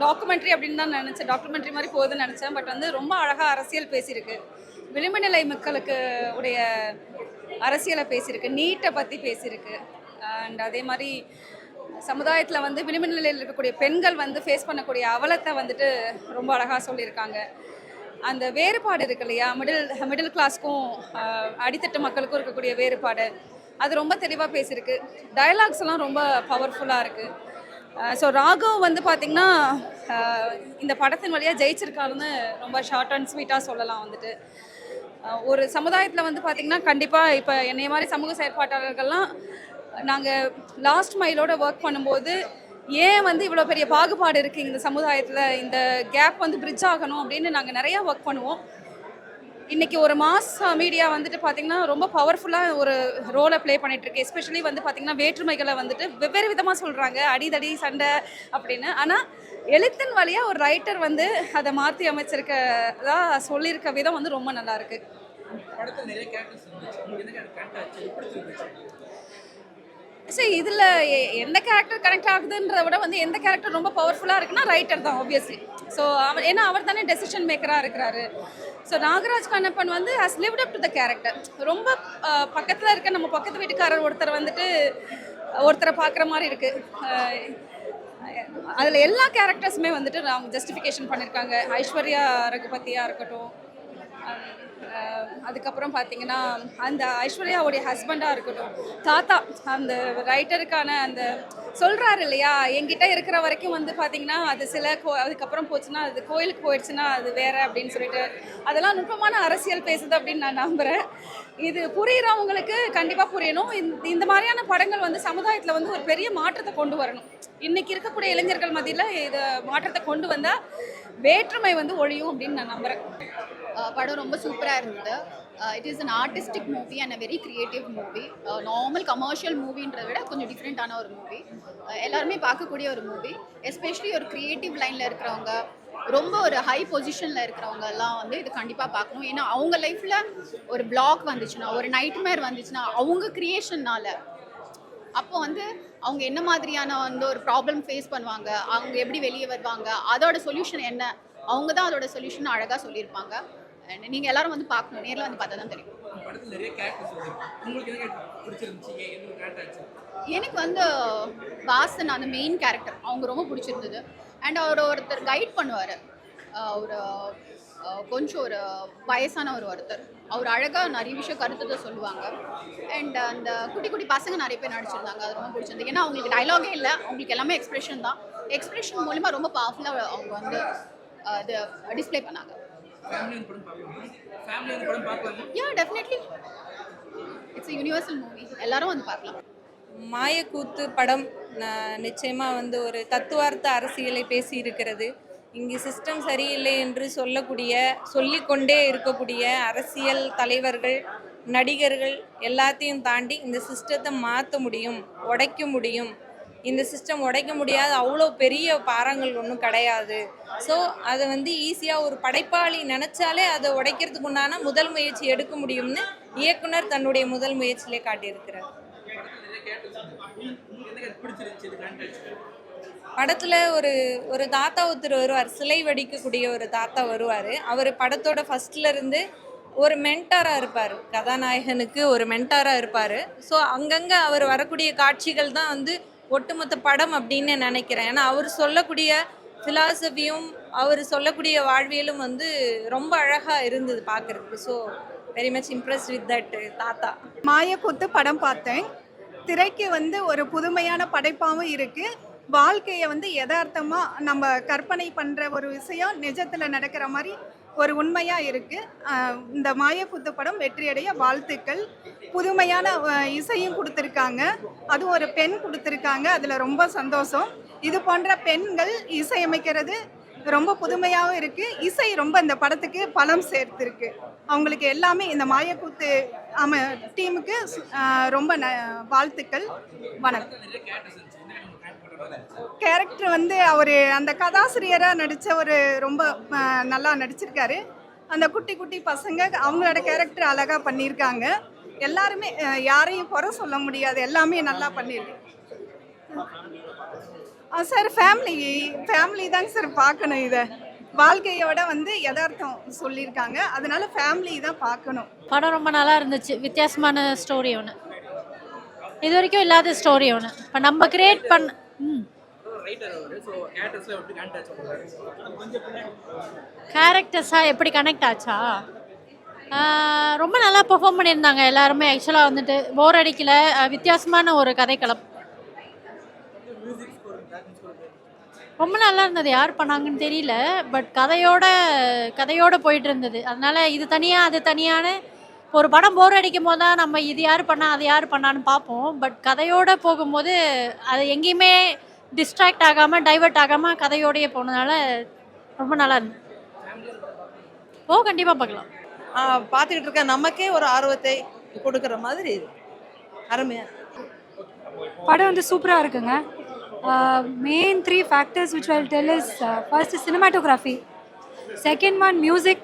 Documentary அப்படின்னு தான் நினச்சேன், டாக்குமெண்ட்ரி மாதிரி போகுதுன்னு நினச்சேன். பட் வந்து ரொம்ப அழகாக அரசியல் பேசியிருக்கு, விளிம்பு நிலை மக்களுக்கு உடைய அரசியலை பேசியிருக்கு, நீட்டை பற்றி பேசியிருக்கு. அண்ட் அதே மாதிரி சமுதாயத்தில் வந்து விளிம்பு நிலையில் இருக்கக்கூடிய பெண்கள் வந்து ஃபேஸ் பண்ணக்கூடிய அவலத்தை வந்துட்டு ரொம்ப அழகாக சொல்லியிருக்காங்க. அந்த வேறுபாடு இருக்கு இல்லையா, மிடில் கிளாஸ்க்கும் அடித்தட்டு மக்களுக்கும் இருக்கக்கூடிய வேறுபாடு, அது ரொம்ப தெளிவாக பேசியிருக்கு. டயலாக்ஸ் எல்லாம் ரொம்ப பவர்ஃபுல்லாக இருக்குது. ஸோ ராகவ் வந்து பார்த்திங்கன்னா இந்த படத்தின் வழியாக ஜெயிச்சிருக்காருன்னு ரொம்ப ஷார்ட் அண்ட் ஸ்வீட்டாக சொல்லலாம். வந்துட்டு ஒரு சமுதாயத்தில் வந்து பார்த்திங்கன்னா கண்டிப்பாக இப்போ என்னைய மாதிரி சமூக செயற்பாட்டாளர்கள்லாம் நாங்கள் லாஸ்ட் மைலோட ஒர்க் பண்ணும்போது ஏன் வந்து இவ்வளோ பெரிய பாகுபாடு இருக்குது இந்த சமுதாயத்தில், இந்த கேப் வந்து பிரிட்ஜ் ஆகணும் அப்படின்னு நாங்கள் நிறையா ஒர்க் பண்ணுவோம். இன்றைக்கி ஒரு மாஸ் மீடியா வந்துட்டு பார்த்திங்கன்னா ரொம்ப பவர்ஃபுல்லாக ஒரு ரோலை ப்ளே பண்ணிகிட்ருக்கு. எஸ்பெஷலி வந்து பார்த்திங்கன்னா வேற்றுமைகளை வந்துட்டு வெவ்வேறு விதமாக சொல்கிறாங்க, அடிதடி சண்டை அப்படின்னு. ஆனால் எழுத்தின் வழியாக ஒரு ரைட்டர் வந்து அதை மாற்றி அமைச்சிருக்கதா சொல்லியிருக்க விதம் வந்து ரொம்ப நல்லாயிருக்கு. சரி, இதில் எந்த கேரக்டர் கனெக்ட் ஆகுதுன்றத விட வந்து எந்த கேரக்டர் ரொம்ப பவர்ஃபுல்லாக இருக்குன்னா ரைட்டர் தான் ஆப்வியஸ்லி. ஸோ ஏன்னா அவர் தானே டெசிஷன் மேக்கராக இருக்கிறாரு. ஸோ நாகராஜ் கண்ணப்பன் வந்து has lived up to the character. ரொம்ப பக்கத்தில் இருக்க நம்ம பக்கத்து வீட்டுக்காரர் ஒருத்தரை பார்க்குற மாதிரி இருக்குது. அதில் எல்லா கேரக்டர்ஸுமே வந்துட்டு அவங்க ஜஸ்டிஃபிகேஷன் பண்ணியிருக்காங்க. ஐஸ்வர்யா ரகுபதியாக இருக்கட்டும், அதுக்கப்புறம் பார்த்தீங்கன்னா அந்த ஐஸ்வர்யாவுடைய ஹஸ்பண்டாக இருக்கட்டும், தாத்தா அந்த ரைட்டருக்கான அந்த சொல்கிறாரு இல்லையா, என்கிட்ட இருக்கிற வரைக்கும் வந்து பார்த்திங்கன்னா அது அதுக்கப்புறம் போச்சுன்னா அது கோயிலுக்கு போயிடுச்சுன்னா அது வேறு அப்படின்னு சொல்லிட்டு அதெல்லாம் நுட்பமான அரசியல் பேசுது அப்படின்னு நான் நம்புகிறேன். இது புரிகிறவங்களுக்கு கண்டிப்பாக புரியணும். இந்த மாதிரியான படங்கள் வந்து சமுதாயத்தில் வந்து ஒரு பெரிய மாற்றத்தை கொண்டு வரணும். இன்றைக்கி இருக்கக்கூடிய இளைஞர்கள் மத்தியில் இதை மாற்றத்தை கொண்டு வந்தால் வேற்றுமை வந்து ஒழியும் அப்படின்னு நான் நம்புகிறேன். படம் ரொம்ப சூப்பராக இருந்தது. It is an artistic movie and a very creative movie. Normal commercial மூவின்றதை விட கொஞ்சம் டிஃப்ரெண்ட்டான ஒரு மூவி, எல்லாருமே பார்க்கக்கூடிய ஒரு மூவி. எஸ்பெஷலி ஒரு க்ரியேட்டிவ் லைனில் இருக்கிறவங்க, ரொம்ப ஒரு ஹை பொசிஷனில் இருக்கிறவங்க எல்லாம் வந்து இது கண்டிப்பாக பார்க்கணும். ஏன்னா அவங்க லைஃப்பில் ஒரு பிளாக் வந்துச்சுன்னா, ஒரு நைட்மேர் வந்துச்சுன்னா, அவங்க க்ரியேஷன்னால் அப்போ வந்து அவங்க என்ன மாதிரியான வந்து ஒரு ப்ராப்ளம் ஃபேஸ் பண்ணுவாங்க, அவங்க எப்படி வெளியே வருவாங்க, அதோட சொல்யூஷன் என்ன, அவங்க தான் அதோட சொல்யூஷன் அழகாக சொல்லியிருப்பாங்க. நீங்கள் எல்லாரும் வந்து பார்க்கணும், நேரில் வந்து பார்த்தா தான் தெரியும். எனக்கு வந்து வாசன் அந்த மெயின் கேரக்டர் அவங்க ரொம்ப பிடிச்சிருந்தது. அண்ட் ஒருத்தர் கைட் பண்ணுவார், ஒரு கொஞ்சம் ஒரு வயசான ஒருத்தர், அவர் அழகாக நிறைய விஷயம் கருத்துத்தை சொல்லுவாங்க. அண்ட் அந்த குட்டி குட்டி பசங்க நிறைய பேர் நடிச்சிருந்தாங்க, அது ரொம்ப பிடிச்சிருந்தது. ஏன்னா அவங்களுக்கு டைலாகே இல்லை, அவங்களுக்கு எல்லாமே எக்ஸ்பிரஷன் தான். எக்ஸ்பிரஷன் மூலிமா ரொம்ப பவர்ஃபுல்லாக அவங்க வந்து அது டிஸ்பிளே பண்ணாங்க. Yeah definitely it's a universal movie, எல்லாரும் வந்து பார்க்கலாம். மாயக்கூத்து படம் நிச்சயமாக வந்து ஒரு தத்துவார்த்த அரசியலை பேசி இருக்கிறது. இங்கே சிஸ்டம் சரியில்லை என்று சொல்லிக்கொண்டே இருக்கக்கூடிய அரசியல் தலைவர்கள், நடிகர்கள் எல்லாத்தையும் தாண்டி இந்த சிஸ்டத்தை மாற்ற முடியும், உடைக்க முடியும். இந்த சிஸ்டம் உடைக்க முடியாத அவ்வளோ பெரிய பாரங்கள் ஒன்றும் கிடையாது. ஸோ அதை வந்து ஈஸியாக ஒரு படைப்பாளி நினச்சாலே அதை உடைக்கிறதுக்கு உண்டான முதல் முயற்சி எடுக்க முடியும்னு இயக்குனர் தன்னுடைய முதல் முயற்சியிலே காட்டியிருக்கிறார். படத்தில் ஒரு தாத்தா ஒருத்தர் வருவார், சிலை வடிக்கக்கூடிய ஒரு தாத்தா வருவார். அவர் படத்தோட ஃபஸ்ட்லேருந்து ஒரு மென்டாராக இருப்பார், கதாநாயகனுக்கு ஒரு மென்டாராக இருப்பார். ஸோ அங்கங்கே அவர் வரக்கூடிய காட்சிகள் தான் வந்து ஒட்டுமொத்த படம் அப்படின்னு நினைக்கிறேன். ஏன்னா அவர் சொல்லக்கூடிய ஃபிலாசபியும் அவர் சொல்லக்கூடிய வாழ்வியலும் வந்து ரொம்ப அழகாக இருந்தது பார்க்குறதுக்கு. So very much impressed with that தாத்தா. மாயக்கூத்து படம் பார்த்தேன். திரைக்கு வந்து ஒரு புதுமையான படைப்பாகவும் இருக்குது. வாழ்க்கையை வந்து யதார்த்தமாக நம்ம கற்பனை பண்ணுற ஒரு விஷயம் நிஜத்தில் நடக்கிற மாதிரி ஒரு உண்மையாக இருக்குது. இந்த மாயக்கூத்து படம் வெற்றியடைய வாழ்த்துக்கள். புதுமையான இசையும் கொடுத்துருக்காங்க, அதுவும் ஒரு பெண் கொடுத்துருக்காங்க, அதில் ரொம்ப சந்தோஷம். இது போன்ற பெண்கள் இசையமைக்கிறது ரொம்ப புதுமையாகவும் இருக்குது. இசை ரொம்ப இந்த படத்துக்கு பலம் சேர்த்துருக்கு. அவங்களுக்கு எல்லாமே இந்த மாயக்கூத்து டீமுக்கு ரொம்ப வாழ்த்துக்கள். வணக்கம். கேரக்டர் வந்து அவர் அந்த கதாசிரியராக நடித்த ரொம்ப நல்லா நடிச்சிருக்காரு. அந்த குட்டி குட்டி பசங்க அவங்களோட கேரக்டர் அழகாக பண்ணியிருக்காங்க. எல்லாருமே யாரையும் குறை சொல்ல முடியாது, எல்லாமே நல்லா பண்ணியிருக்கு. சார் ஃபேமிலி தாங்க சார் பார்க்கணும். இதை வாழ்க்கையோட வந்து யதார்த்தம் சொல்லியிருக்காங்க, அதனால ஃபேமிலி தான் பார்க்கணும். படம் ரொம்ப நல்லா இருந்துச்சு. வித்தியாசமான ஸ்டோரி ஒன்று, இது வரைக்கும் இல்லாத ஸ்டோரி ஒன்று. இப்போ நம்ம கிரியேட் பண்ண கேரக்டர்ஸாக எப்படி கனெக்ட் ஆச்சா? ரொம்ப நல்லா பெர்ஃபார்ம் பண்ணியிருந்தாங்க எல்லாருமே. ஆக்சுவலாக வந்துட்டு போர் அடிக்கல. வித்தியாசமான ஒரு கதைக்களம், ரொம்ப நல்லா இருந்தது. யார் பண்ணாங்கன்னு தெரியல, பட் கதையோட போயிட்டு இருந்தது. அதனால இது தனியாக அது தனியான ஒரு படம் போர் அடிக்கும் போது தான் நம்ம இது யார் பண்ணா அது யார் பண்ணான்னு பார்ப்போம். பட் கதையோடு போகும்போது அது எங்கேயுமே டிஸ்ட்ராக்ட் ஆகாமல் டைவர்ட் ஆகாமல் கதையோடையே போனதுனால ரொம்ப நல்லா இருந்தது. கண்டிப்பாக பார்க்கலாம். பார்த்துக்கிட்டு இருக்க நமக்கே ஒரு ஆர்வத்தை கொடுக்குற மாதிரி அருமையாக படம் வந்து சூப்பராக இருக்குங்க. Main 3 factors which I'll tell is first cinematography, second one music,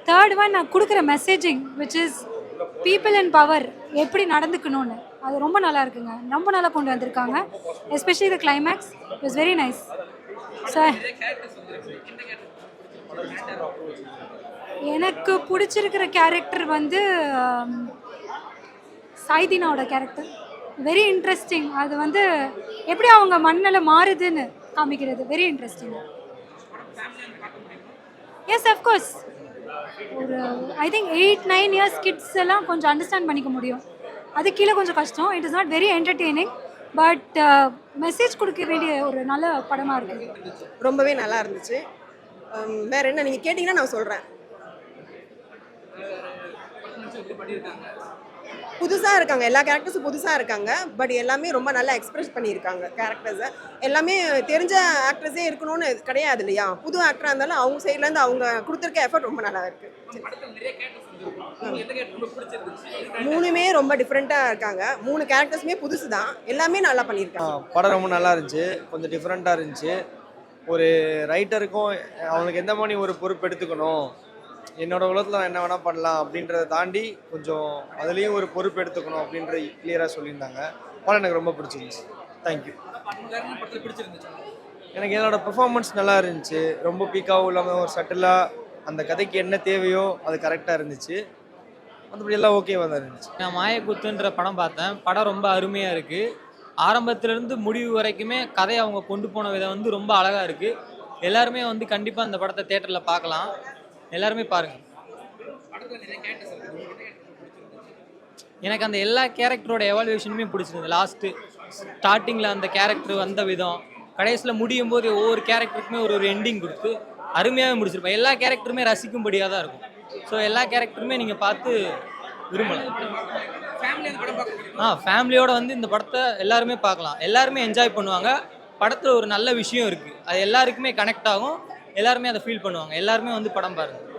third one நான் கொடுக்குற messaging which is people in power எப்படி நடந்துக்கணும்னு. அது ரொம்ப நல்லா இருக்குங்க, ரொம்ப நல்லா கொண்டு வந்திருக்காங்க. Especially the climax was very nice. So எனக்கு பிடிச்சிருக்கிற கேரக்டர் வந்து சாய்தினாவோட கேரக்டர் வெரி இன்ட்ரெஸ்டிங். அது வந்து எப்படி அவங்க மண்ணில் மாறுதுன்னு காமிக்கிறது வெரி இன்ட்ரெஸ்டிங். எஸ் அஃப்கோர்ஸ், ஒரு ஐ திங்க் 8-9 years கிட்ஸ் எல்லாம் கொஞ்சம் அண்டர்ஸ்டாண்ட் பண்ணிக்க முடியும். அது கீழே கொஞ்சம் கஷ்டம். It is not very entertaining, but message கொடுக்க வேண்டிய ஒரு நல்ல படமாக இருக்குது. ரொம்பவே நல்லா இருந்துச்சு. வேற என்ன நீங்கள் கேட்டிங்கன்னா நான் சொல்கிறேன். புதுசாக இருக்காங்க, எல்லா கேரக்டர்ஸும் புதுசாக இருக்காங்க. பட் எல்லாமே ரொம்ப நல்லா எக்ஸ்பிரஸ் பண்ணியிருக்காங்க கேரக்டர்ஸை. எல்லாமே தெரிஞ்ச ஆக்டர்ஸே இருக்கணும்னு கிடையாது இல்லையா. புது ஆக்டராக இருந்தாலும் அவங்க சைட்லேருந்து அவங்க கொடுத்துருக்க எஃபர்ட் ரொம்ப நல்லா இருக்குது. 3மே ரொம்ப டிஃப்ரெண்ட்டாக இருக்காங்க. 3 கேரக்டர்ஸுமே புதுசு தான், எல்லாமே நல்லா பண்ணியிருக்காங்க. படம் ரொம்ப நல்லா இருந்துச்சு, கொஞ்சம் டிஃப்ரெண்ட்டாக இருந்துச்சு. ஒரு ரைட்டருக்கும் அவனுக்கு எந்த மாதிரி ஒரு பொறுப்பு எடுத்துக்கணும், என்னோட உலகத்தில் நான் என்ன வேணால் பண்ணலாம் அப்படின்றத தாண்டி கொஞ்சம் அதுலேயும் ஒரு பொறுப்பு எடுத்துக்கணும் அப்படின்ற கிளியராக சொல்லியிருந்தாங்க. படம் எனக்கு ரொம்ப பிடிச்சிருந்துச்சு. தேங்க்யூ. எனக்கு என்னோட பெர்ஃபார்மன்ஸ் நல்லா இருந்துச்சு. ரொம்ப பீக்காகவும் இல்லாமல் ஒரு சட்டிலாக அந்த கதைக்கு என்ன தேவையோ அது கரெக்டாக இருந்துச்சு. மற்றபடி எல்லாம் ஓகேவாக தான் இருந்துச்சு. நான் மாயக்குத்துன்ற படம் பார்த்தேன். படம் ரொம்ப அருமையாக இருக்குது. ஆரம்பத்துலேருந்து முடிவு வரைக்குமே கதையை அவங்க கொண்டு போன விதம் வந்து ரொம்ப அழகாக இருக்குது. எல்லாருமே வந்து கண்டிப்பாக அந்த படத்தை தேட்டரில் பார்க்கலாம். எல்லாருமே பாருங்கள். எனக்கு அந்த எல்லா கேரக்டரோட எவாலுவேஷனுமே பிடிச்சிருந்தது. லாஸ்ட்டு ஸ்டார்டிங்கில் அந்த கேரக்டர் வந்த விதம், கடைசியில் முடியும் போது ஒவ்வொரு கேரக்டருக்குமே ஒரு எண்டிங் கொடுத்து அருமையாகவே முடிச்சிருப்பேன். எல்லா கேரக்டருமே ரசிக்கும்படியாக தான் இருக்கும். ஸோ எல்லா கேரக்டருமே நீங்கள் பார்த்து விரும்பலாம். ஃபேமிலியோட வந்து இந்த படத்தை எல்லாருமே பார்க்கலாம். எல்லாருமே என்ஜாய் பண்ணுவாங்க. படத்தில் ஒரு நல்ல விஷயம் இருக்குது, அது எல்லாருக்குமே கனெக்ட் ஆகும். எல்லாருமே அதை ஃபீல் பண்ணுவாங்க. எல்லாருமே வந்து படம் பாருங்கள்.